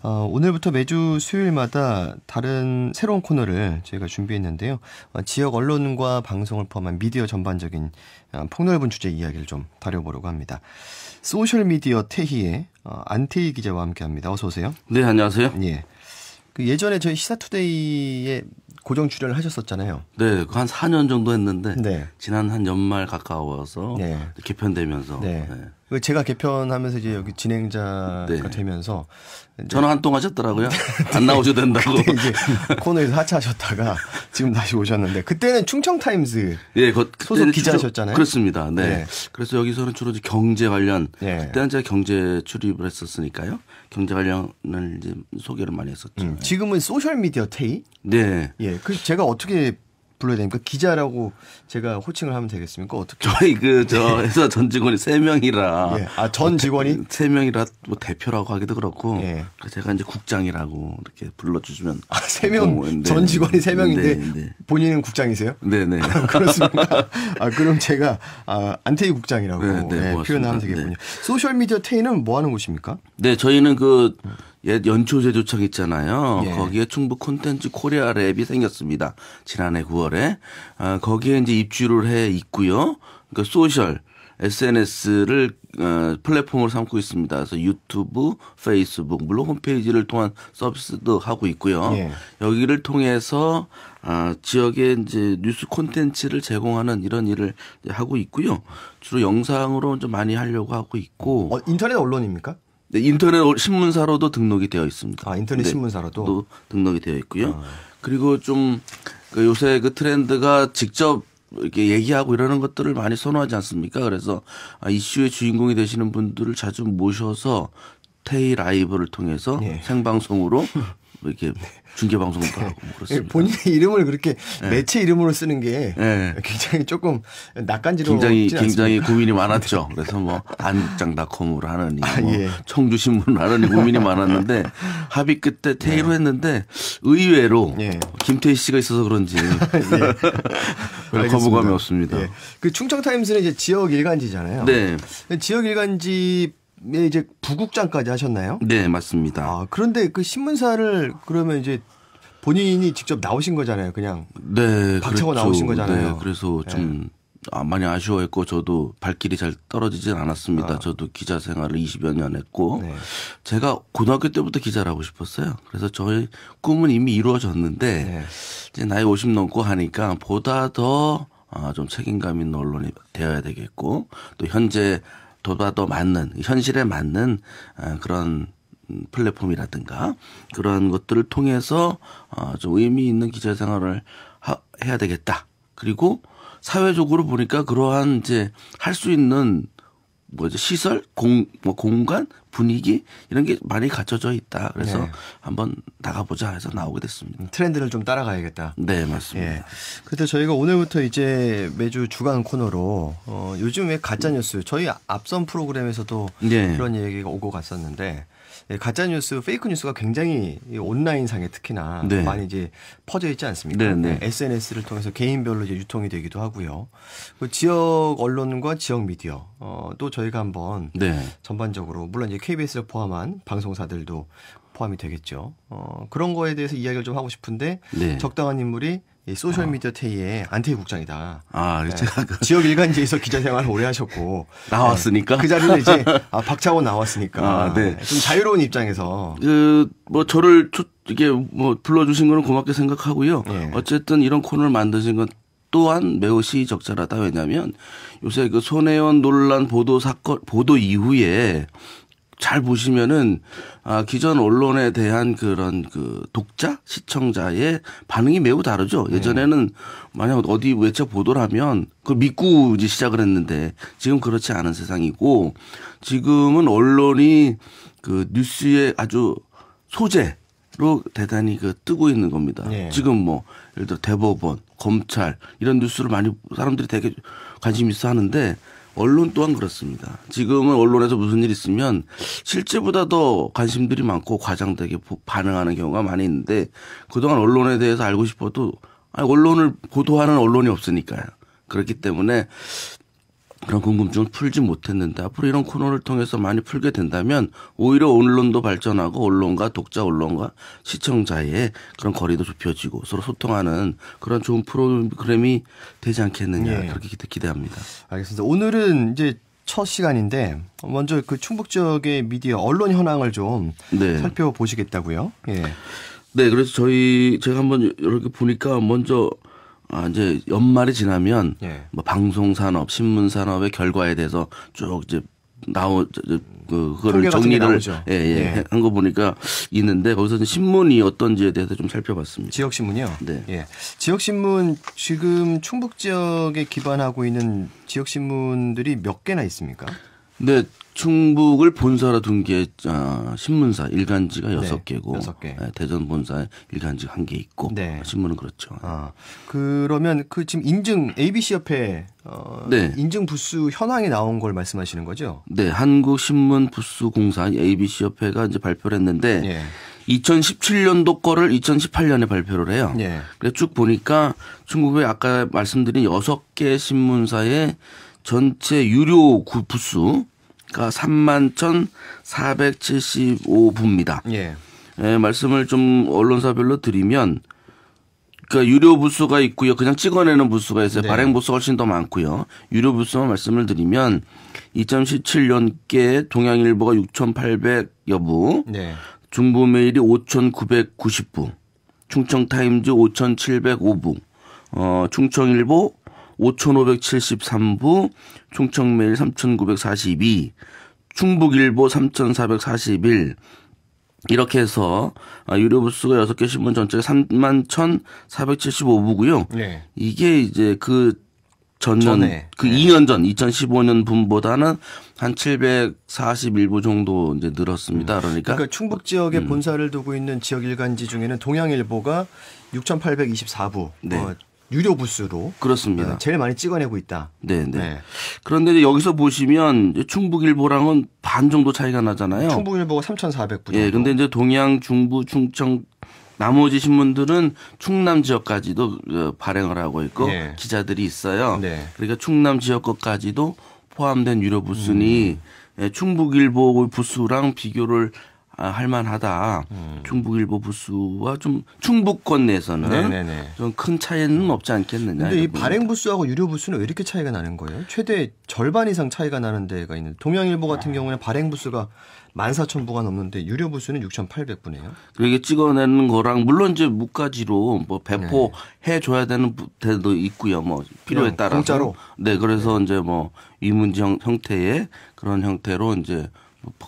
오늘부터 매주 수요일마다 다른 새로운 코너를 저희가 준비했는데요. 지역 언론과 방송을 포함한 미디어 전반적인 폭넓은 주제 이야기를 좀 다뤄보려고 합니다. 소셜미디어 태희의 안태희 기자와 함께합니다. 어서 오세요. 네, 안녕하세요. 예. 예전에 저희 시사투데이에 고정 출연을 하셨었잖아요. 네, 한 4년 정도 했는데 네. 지난 한 연말 가까워서 네. 개편되면서 네. 제가 개편하면서 이제 여기 진행자가 되면서 전화 한 통 하셨더라고요. 안 나오셔도 된다고. 그때 이제 코너에서 하차하셨다가 지금 다시 오셨는데 그때는 충청타임스 소속 기자셨잖아요. 그렇습니다. 네. 그래서 여기서는 주로 이제 경제 관련 그때는 제가 경제 출입을 했었으니까요. 경제 관련을 이제 소개를 많이 했었죠. 지금은 소셜미디어 태희? 네. 예. 그 제가 어떻게 불러야 됩니까? 기자라고 제가 호칭을 하면 되겠습니까? 어떻게? 저희 회사 전 직원이 3명이라. 예. 전 직원이? 3명이라 뭐 대표라고 하기도 그렇고. 그래서 제가 이제 국장이라고 이렇게 불러주시면. 3명, 전 직원이 3명인데 본인은 국장이세요? 네네. 그렇습니까? 그럼 제가 안태희 국장이라고 표현하면 되겠군요. 소셜미디어 태희는 뭐 하는 곳입니까? 네, 저희는 옛 연초제조청 있잖아요. 거기에 충북 콘텐츠 코리아 랩이 생겼습니다. 지난해 9월에. 거기에 이제 입주를 해 있고요. 그러니까 소셜, SNS를 플랫폼으로 삼고 있습니다. 그래서 유튜브, 페이스북, 물론 홈페이지를 통한 서비스도 하고 있고요. 여기를 통해서 지역에 이제 뉴스 콘텐츠를 제공하는 이런 일을 하고 있고요. 주로 영상으로 좀 많이 하려고 하고 있고. 인터넷 언론입니까? 네, 인터넷 신문사로도 등록이 되어 있습니다. 인터넷 신문사로도 등록이 되어 있고요. 그리고 좀 요새 그 트렌드가 직접 이렇게 얘기하고 이러는 것들을 많이 선호하지 않습니까? 그래서 이슈의 주인공이 되시는 분들을 자주 모셔서 태희 라이브를 통해서 생방송으로 이렇게 중계방송도 하고 그렇습니다. 본인의 이름을 그렇게 매체 이름으로 쓰는 게 굉장히 조금 낯간지러웠지 굉장히 고민이 많았죠. 그래서 뭐 안국장닷컴으로 하느니 청주신문으로 하느니 고민이 많았는데 합의 끝에 태희로 했는데 의외로 김태희 씨가 있어서 그런지 별 거부감이 없습니다. 그 충청타임스는 이제 지역 일간지잖아요. 네. 지역 일간지 이제 부국장까지 하셨나요? 네, 맞습니다. 그런데 그 신문사를 그러면 이제 본인이 직접 나오신 거잖아요, 그냥. 네, 박차고 나오신 거잖아요. 네, 그래서 좀 많이 아쉬워했고 저도 발길이 잘 떨어지진 않았습니다. 저도 기자 생활을 20여 년 했고 제가 고등학교 때부터 기자를 하고 싶었어요. 그래서 저의 꿈은 이미 이루어졌는데 이제 나이 50 넘고 하니까 보다 더 좀 책임감 있는 언론이 되어야 되겠고 또 현재 보다 더 맞는 현실에 맞는 그런 플랫폼이라든가 그런 것들을 통해서 좀 의미 있는 기자 생활을 해야 되겠다. 그리고 사회적으로 보니까 그러한 이제 할 수 있는 시설, 공간, 분위기 이런 게 많이 갖춰져 있다. 그래서 한번 나가보자 해서 나오게 됐습니다. 트렌드를 좀 따라가야겠다. 네, 맞습니다. 그래서 저희가 오늘부터 이제 매주 주간 코너로 요즘 왜 가짜뉴스 저희 앞선 프로그램에서도 그런 얘기가 오고 갔었는데 가짜뉴스, 페이크뉴스가 굉장히 온라인상에 특히나 많이 이제 퍼져 있지 않습니까? SNS를 통해서 개인별로 이제 유통이 되기도 하고요. 그 지역 언론과 지역 미디어, 또 저희가 한번 전반적으로, 물론 이제 KBS를 포함한 방송사들도 포함이 되겠죠. 그런 거에 대해서 이야기를 좀 하고 싶은데 적당한 인물이 소셜미디어 태희의 안태희 국장이다. 제가 지역 일간지에서 기자 생활을 오래 하셨고 나왔으니까 그 자리는 이제 박차고 나왔으니까 좀 자유로운 입장에서 저를 이게 불러주신 거는 고맙게 생각하고요. 어쨌든 이런 코너를 만드신 건 또한 매우 시의적절하다. 왜냐하면 요새 그 손혜원 논란 보도 이후에 잘 보시면은 기존 언론에 대한 그런 독자, 시청자의 반응이 매우 다르죠. 예전에는 만약 어디 외쳐 보도를 하면 그걸 믿고 이제 시작을 했는데 지금 그렇지 않은 세상이고 지금은 언론이 그 뉴스의 아주 소재로 대단히 뜨고 있는 겁니다. 지금 예를 들어 대법원, 검찰 이런 뉴스를 많이 사람들이 되게 관심 있어 하는데 언론 또한 그렇습니다. 지금은 언론에서 무슨 일 있으면 실제보다 더 관심들이 많고 과장되게 반응하는 경우가 많이 있는데 그동안 언론에 대해서 알고 싶어도 언론을 보도하는 언론이 없으니까요. 그렇기 때문에 그런 궁금증을 풀지 못했는데 앞으로 이런 코너를 통해서 많이 풀게 된다면 오히려 언론도 발전하고 언론과 독자, 언론과 시청자의 그런 거리도 좁혀지고 서로 소통하는 그런 좋은 프로그램이 되지 않겠느냐 그렇게 기대합니다. 알겠습니다. 오늘은 이제 첫 시간인데 먼저 그 충북 지역의 미디어 언론 현황을 좀 살펴보시겠다고요? 예. 네, 그래서 제가 한번 이렇게 보니까 먼저 이제 연말이 지나면 뭐 방송 산업, 신문 산업의 결과에 대해서 쭉 이제 그거를 정리를 한 거 보니까 있는데 거기서 이제 신문이 어떤지에 대해서 좀 살펴봤습니다. 지역 신문이요? 네. 예. 지역 신문 지금 충북 지역에 기반하고 있는 지역 신문들이 몇 개나 있습니까? 네. 충북을 본사로 둔 게 신문사 일간지가 6개고 6개. 대전 본사에 일간지가 1개 있고 신문은 그렇죠. 그러면 그 지금 인증 ABC 협회 인증 부수 현황이 나온 걸 말씀하시는 거죠? 네, 한국신문부수공사 ABC 협회가 이제 발표를 했는데 2017년도 거를 2018년에 발표를 해요. 그래서 쭉 보니까 충북에 아까 말씀드린 6개 신문사의 전체 유료 부수 가 31,475부입니다. 말씀을 좀 언론사별로 드리면, 그러니까 유료 부수가 있고요. 그냥 찍어내는 부수가 있어요. 발행 부수가 훨씬 더 많고요. 유료 부수만 말씀을 드리면 2017년께 동양일보가 6,800여 부, 중부메일이 5,990부, 충청타임즈 5,705부, 충청일보 5,573부, 충청매일 3,942, 충북일보 3,441 이렇게 해서 유료 부수가 6개 신문 전체가 31,475부고요. 이게 이제 그 전년 그 2년 전 2015년 분보다는 한 741부 정도 이제 늘었습니다. 그러니까 충북 지역에 본사를 두고 있는 지역 일간지 중에는 동양일보가 6,824부. 유료 부수로 그렇습니다. 제일 많이 찍어내고 있다. 네네. 그런데 이제 여기서 보시면 이제 충북일보랑은 반 정도 차이가 나잖아요. 충북일보가 3,400부 정도. 예, 근데 이제 동양, 중부, 충청 나머지 신문들은 충남 지역까지도 발행을 하고 있고 기자들이 있어요. 그러니까 충남 지역 것까지도 포함된 유료 부수니 충북일보 부수랑 비교를 할만하다. 충북일보 부수와 좀 충북권 내에서는 좀 큰 차이는 없지 않겠느냐. 근데 이 발행 부수하고 유료 부수는 왜 이렇게 차이가 나는 거예요? 최대 절반 이상 차이가 나는 데가 있는데 동양일보 같은 경우는 발행 부수가 14,000부가 넘는데 유료 부수는 6,800부네요. 그게 찍어내는 거랑 물론 이제 무가지로 뭐 배포해 줘야 되는 데도 있고요. 뭐 필요에 따라서. 공짜로. 네, 그래서 이제 뭐 위문지 형태의 그런 형태로 이제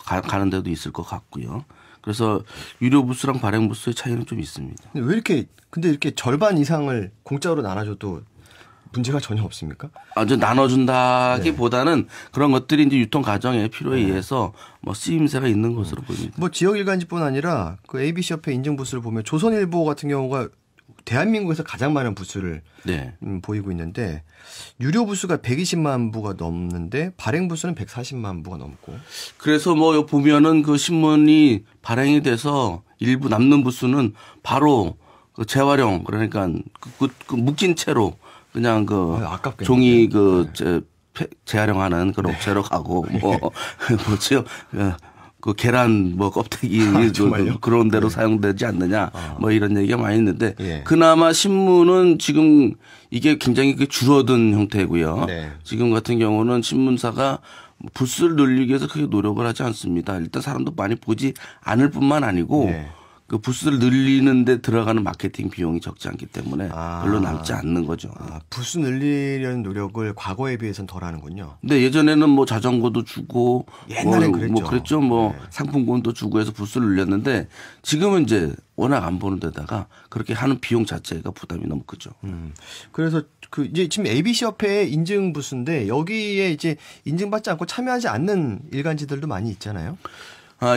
가는 데도 있을 것 같고요. 그래서 유료 부수랑 발행 부수의 차이는 좀 있습니다. 근데 이렇게 절반 이상을 공짜로 나눠줘도 문제가 전혀 없습니까? 이제 나눠준다기보다는 그런 것들이 이제 유통 과정의 필요에 의해서 뭐 쓰임새가 있는 것으로 보입니다. 뭐 지역 일간지뿐 아니라 그 ABC 협회 인증 부수를 보면 조선일보 같은 경우가 대한민국에서 가장 많은 부수를 보이고 있는데 유료 부수가 120만 부가 넘는데 발행 부수는 140만 부가 넘고. 그래서 뭐 보면은 그 신문이 발행이 돼서 일부 남는 부수는 바로 그 재활용 그러니까 그 묶인 채로 그냥 종이 재활용하는 그런 업체로 가고 뭐 뭐죠? 그 계란 뭐 껍데기 그런 데로 사용되지 않느냐 뭐 이런 얘기가 많이 있는데 그나마 신문은 지금 이게 굉장히 줄어든 형태고요. 지금 같은 경우는 신문사가 부수를 늘리기 위해서 크게 노력을 하지 않습니다. 일단 사람도 많이 보지 않을 뿐만 아니고 그 부수를 늘리는 데 들어가는 마케팅 비용이 적지 않기 때문에 별로 남지 않는 거죠. 부수 늘리려는 노력을 과거에 비해서는 덜 하는군요. 네, 예전에는 뭐 자전거도 주고 옛날엔 그랬죠. 뭐 그랬죠. 상품권도 주고 해서 부수를 늘렸는데 지금은 이제 워낙 안 보는 데다가 그렇게 하는 비용 자체가 부담이 너무 크죠. 그래서 이제 지금 ABC 협회의 인증 부수인데 여기에 이제 인증받지 않고 참여하지 않는 일간지들도 많이 있잖아요.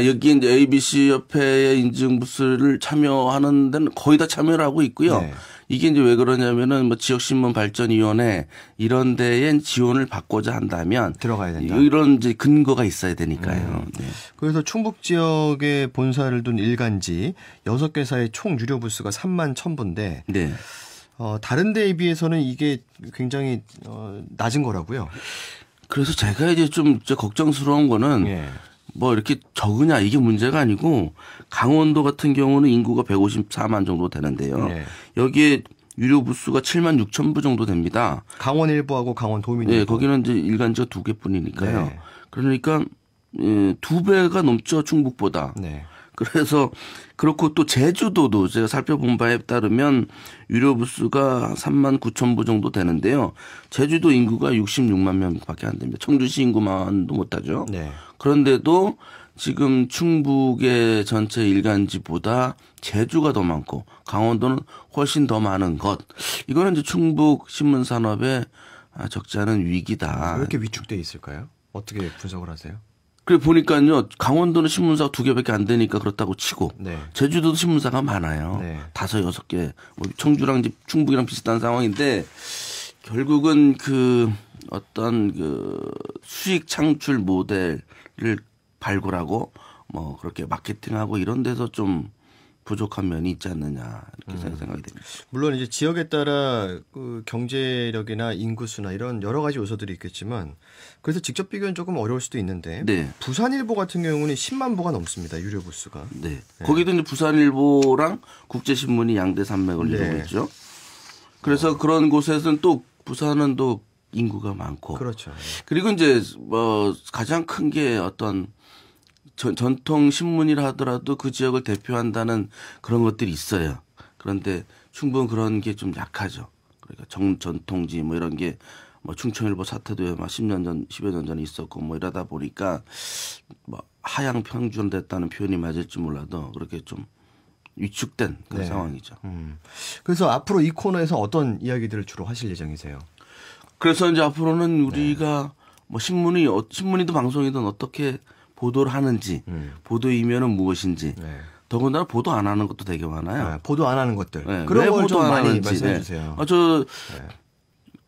여기 이제 ABC 협회의 인증 부스를 참여하는 데는 거의 다 참여를 하고 있고요. 이게 이제 왜 그러냐면은 뭐 지역신문 발전위원회 이런 데에 지원을 받고자 한다면 들어가야 된다. 이런 이제 근거가 있어야 되니까요. 그래서 충북 지역에 본사를 둔 일간지 6개사의 총 유료 부스가 31,000부인데 다른 데에 비해서는 이게 굉장히 낮은 거라고요. 그래서 제가 이제 좀 걱정스러운 거는 예. 뭐 이렇게 적으냐 이게 문제가 아니고 강원도 같은 경우는 인구가 154만 정도 되는데요. 예. 여기에 유료 부스가 7만 6천 부 정도 됩니다. 강원 일부하고 강원 도민 네, 거기는 이제 일간지가 2개뿐이니까요. 네. 그러니까 2배가 넘죠 충북보다. 네. 그래서 그렇고 또 제주도도 제가 살펴본 바에 따르면 유료 부스가 3만 9천 부 정도 되는데요. 제주도 인구가 66만 명밖에 안 됩니다. 청주시 인구만도 못하죠. 네. 그런데도 지금 충북의 전체 일간지보다 제주가 더 많고 강원도는 훨씬 더 많은 것. 이거는 이제 충북 신문 산업의 적잖은 위기다. 왜 이렇게 위축돼 있을까요? 어떻게 분석을 하세요? 그래 보니까요. 강원도는 신문사가 2개밖에 안 되니까 그렇다고 치고 네. 제주도도 신문사가 많아요. 네. 5, 6개. 뭐 청주랑 충북이랑 비슷한 상황인데 결국은 그 어떤 그 수익 창출 모델을 발굴하고 뭐 그렇게 마케팅하고 이런 데서 좀 부족한 면이 있지 않느냐 이렇게 생각이 됩니다. 물론 이제 지역에 따라 그 경제력이나 인구수나 이런 여러 가지 요소들이 있겠지만 그래서 직접 비교는 조금 어려울 수도 있는데 네. 부산일보 같은 경우는 10만 부가 넘습니다. 유료 부스가. 네. 네. 거기도 이제 부산일보랑 국제신문이 양대 산맥을 네. 이루고 있죠. 그래서 그런 곳에서는 또 부산은 또 인구가 많고. 그렇죠. 그리고 이제 뭐 가장 큰 게 어떤 전통 신문이라 하더라도 그 지역을 대표한다는 그런 것들이 있어요. 그런데 충북은 그런 게 좀 약하죠. 그러니까 전통지 뭐 이런 게 뭐 충청일보 사태도 막 10년 전, 10여 년 전에 있었고 뭐 이러다 보니까 뭐 하향 평준됐다는 표현이 맞을지 몰라도 그렇게 좀 위축된 그런 네. 상황이죠. 그래서 앞으로 이 코너에서 어떤 이야기들을 주로 하실 예정이세요? 그래서 이제 앞으로는 우리가 뭐 신문이든 방송이든 어떻게 보도를 하는지, 보도 이면은 무엇인지, 네. 더군다나 보도 안 하는 것도 되게 많아요. 네, 보도 안 하는 것들. 네, 그런 걸 좀 많이 말씀해 주세요.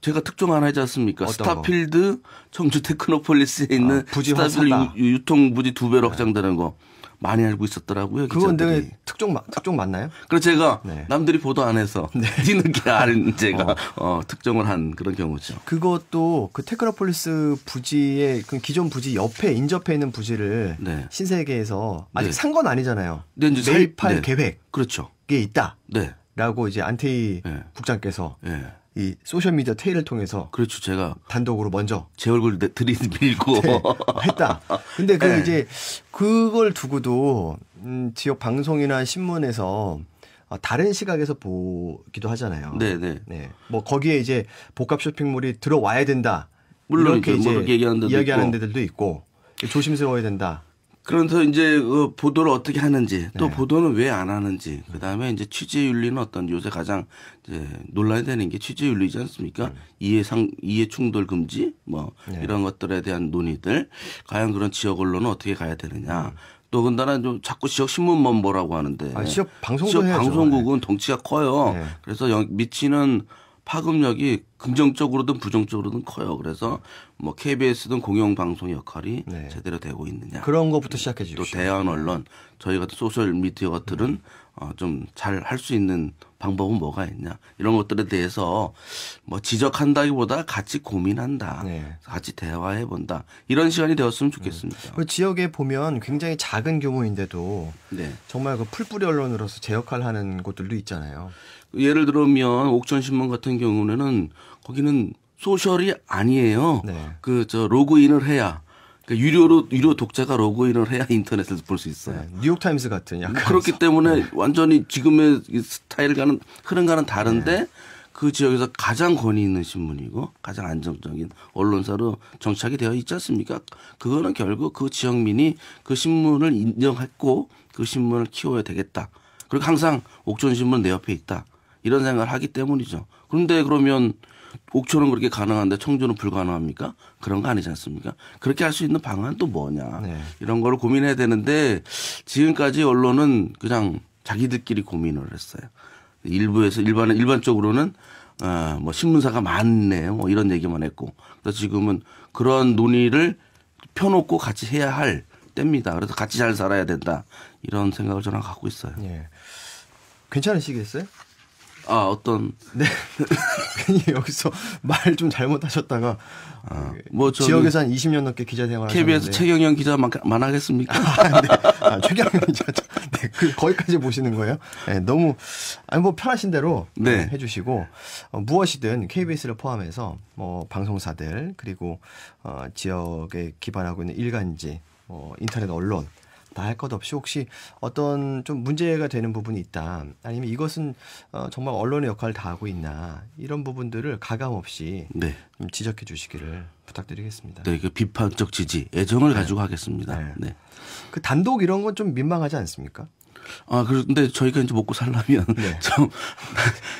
제가 특종 하나 하지 않습니까? 스타필드 청주 테크노폴리스에 있는 스타필드 유통 부지 2배로 확장되는 거. 많이 알고 있었더라고요. 그건 되게 특종 맞나요? 그래서 제가 남들이 보도 안 해서 뒤늦게 아는 제가 특종을 한 그런 경우죠. 그것도 그 테크노폴리스 부지의 그 기존 부지 옆에 인접해 있는 부지를 네. 신세계에서 아직 산 건 아니잖아요. 네, 매입할 계획. 그렇죠. 게 있다. 네. 라고 이제 안태희 국장께서 이 소셜미디어 테일을 통해서 그렇죠. 제가 단독으로 먼저 제 얼굴 들이밀고 네, 했다. 근데 그 이제 그걸 두고도 지역 방송이나 신문에서 다른 시각에서 보기도 하잖아요. 네네. 네. 뭐 거기에 이제 복합 쇼핑몰이 들어와야 된다. 물론 이렇게 이제 이야기하는 데들도 있고 조심스러워야 된다. 그래서 이제 보도를 어떻게 하는지 또 보도는 왜 안 하는지 그다음에 이제 취재윤리는 어떤 요새 가장 이제 논란이 되는 게 취재윤리지 않습니까? 이해 충돌 금지 뭐 이런 것들에 대한 논의들 과연 그런 지역 언론은 어떻게 가야 되느냐. 또 근다나 좀 자꾸 지역 신문만 보라고 하는데 지역 방송도 지역 해야죠. 방송국은 덩치가 커요. 그래서 미치는 파급력이 긍정적으로든 부정적으로든 커요. 그래서 뭐 KBS든 공영방송 역할이 제대로 되고 있느냐. 그런 것부터 시작해 주십시오. 또 대한 언론, 저희 같은 소셜미디어들은 좀 잘 할 수 있는 방법은 뭐가 있냐. 이런 것들에 대해서 뭐 지적한다기보다 같이 고민한다. 같이 대화해본다. 이런 시간이 되었으면 좋겠습니다. 그 지역에 보면 굉장히 작은 규모인데도 정말 그 풀뿌리 언론으로서 제 역할을 하는 곳들도 있잖아요. 예를 들면 옥천신문 같은 경우는 거기는 소셜이 아니에요. 로그인을 해야 유료 독자가 로그인을 해야 인터넷에서 볼 수 있어요. 뉴욕타임스 같은 약간 그렇기 때문에 완전히 지금의 스타일과는 흐름과는 다른데 그 지역에서 가장 권위 있는 신문이고 가장 안정적인 언론사로 정착이 되어 있지 않습니까? 그거는 결국 그 지역민이 그 신문을 인정했고 그 신문을 키워야 되겠다. 그리고 항상 옥천신문 내 옆에 있다. 이런 생각을 하기 때문이죠. 그런데 그러면 옥천은 그렇게 가능한데 청주는 불가능합니까? 그런 거 아니지 않습니까? 그렇게 할 수 있는 방안은 또 뭐냐. 이런 걸 고민해야 되는데 지금까지 언론은 그냥 자기들끼리 고민을 했어요. 일부에서 일반적으로는 뭐 신문사가 많네요. 뭐 이런 얘기만 했고. 그래서 지금은 그런 논의를 펴놓고 같이 해야 할 때입니다. 그래서 같이 잘 살아야 된다. 이런 생각을 저는 갖고 있어요. 괜찮으시겠어요? 어떤. 네. 괜히 여기서 말 좀 잘못하셨다가. 뭐 지역에서 한 20년 넘게 기자 생활 하셨는데. KBS 최경영 기자만 하겠습니까? 네. 최경영 기자. 네. 거기까지 보시는 거예요? 네. 너무, 뭐 편하신 대로 네. 해주시고, 무엇이든 KBS를 포함해서 뭐 방송사들, 그리고, 지역에 기반하고 있는 일간지, 인터넷 언론, 다 할 것 없이 혹시 어떤 좀 문제가 되는 부분이 있다. 아니면 이것은 정말 언론의 역할을 다하고 있나. 이런 부분들을 가감없이 네. 좀 지적해 주시기를 부탁드리겠습니다. 네, 그 비판적 지지, 애정을 가지고 하겠습니다. 네. 네. 그 단독 이런 건 좀 민망하지 않습니까? 그런데 저희가 이제 먹고 살려면 네. 좀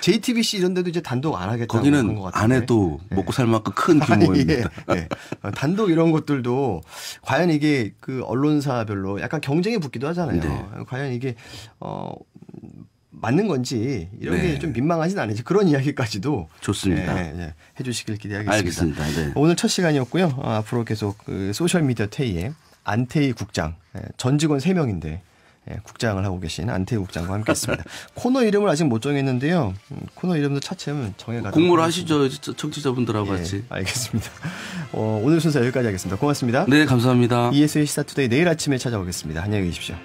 JTBC 이런 데도 이제 단독 안 하겠다고 거기는 것 같은데. 안 해도 먹고 살 만큼 큰 규모입니다. 예. 네. 단독 이런 것들도 과연 이게 그 언론사별로 약간 경쟁이 붙기도 하잖아요. 네. 과연 이게 맞는 건지 이런 게 좀 민망하진 않은지 그런 이야기까지도 좋습니다. 해주시길 기대하겠습니다. 알겠습니다. 네. 오늘 첫 시간이었고요. 앞으로 계속 그 소셜미디어 태희의 안태희 국장, 전 직원 3명인데 국장을 하고 계신 안태희 국장과 함께했습니다. 코너 이름을 아직 못 정했는데요. 코너 이름도 차츰 정해가도록 공모를 하시죠. 청취자분들하고 같이. 알겠습니다. 오늘 순서 여기까지 하겠습니다. 고맙습니다. 네, 감사합니다. ES의 시사투데이 내일 아침에 찾아오겠습니다. 안녕히 계십시오.